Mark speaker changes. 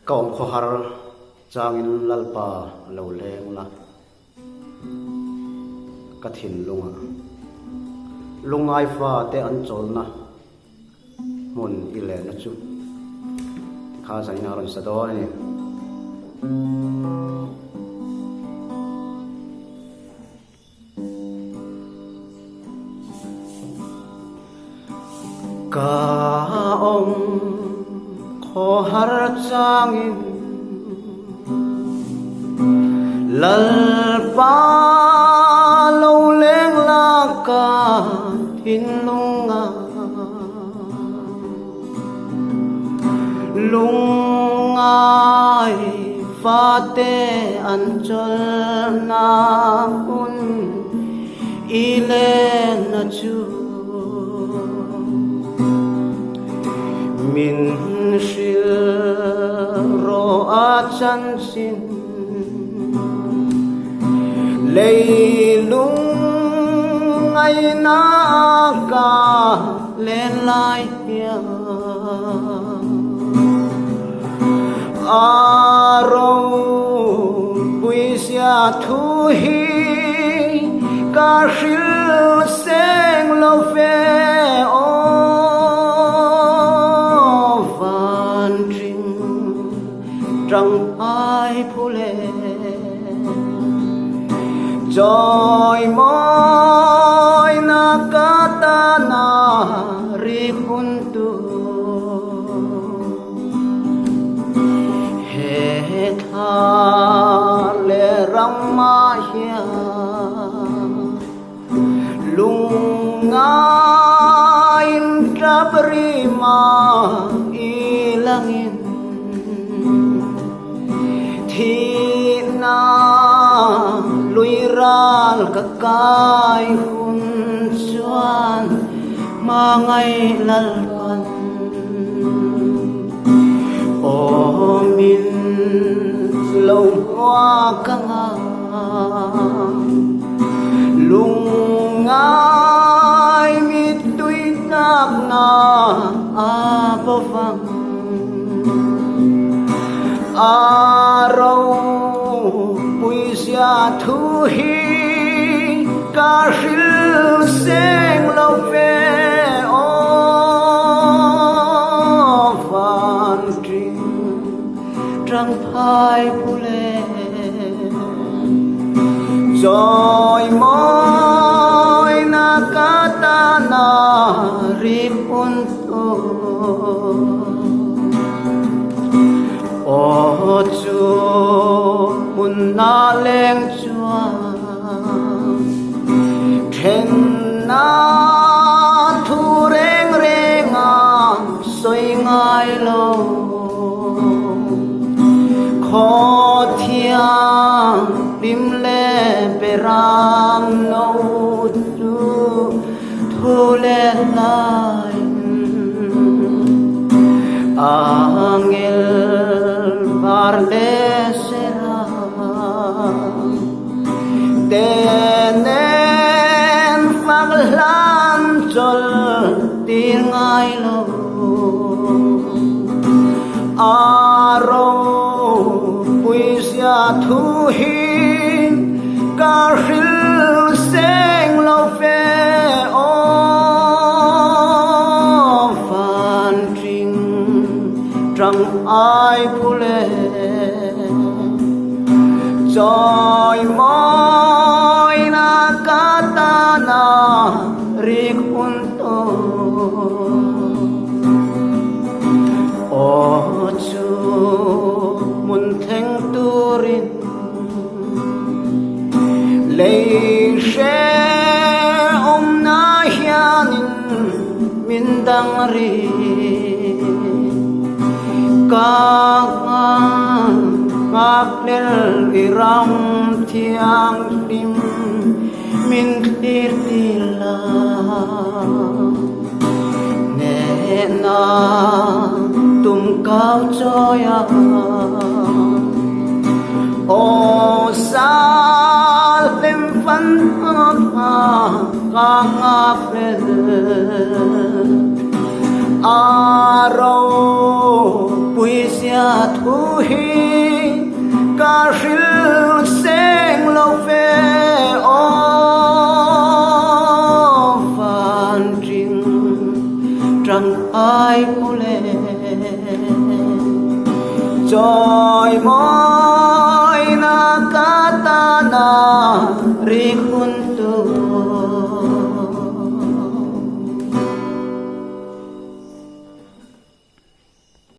Speaker 1: Kaum khawhar changin lalpa lo leng la kathin lunga lungai fa te an cholna mun ile na chu kha sa ina ron sa do ni ka om khawhar changin lalpa lo leng la ka thin lunga lungai fa te an chol na un ile na chu min shil ro a chan sin lei lung ai na ka lên lai ya aro bui sia thu hi ka shil seng lo fe o trăng ai phule joy moi na kata na ri huntu he tha le ramma hia lungain trabrima ilangin thi na lui ral ka kai hun chuan ma ngai lal kan o min lo hoa ka nga lungai mi tui nak na a bo phang aro bui sia thu hi ka shil seng lo fe o van tring trăng phai phule joy moi na kata na ri punto o chu mun na leng chua then na thu reng reng a soi ngai lo kho thiang lim le peram no tu thu le lai angel varle sera tenen faglan chol tingai lo aro puisia thu hin ka hil seng lo fe o fan tring trăng ai phule joy moi na kata na rik unto o chu mun theng turin lei she om na hianin min dang ri ngak nel iram thiang tim min tir tila ne na tum cao choya o sal tem fan ha ngak nel aro ui xia thu hi ca ril seng lo ve o van jing trăng ai pule joy moi na katana ri hun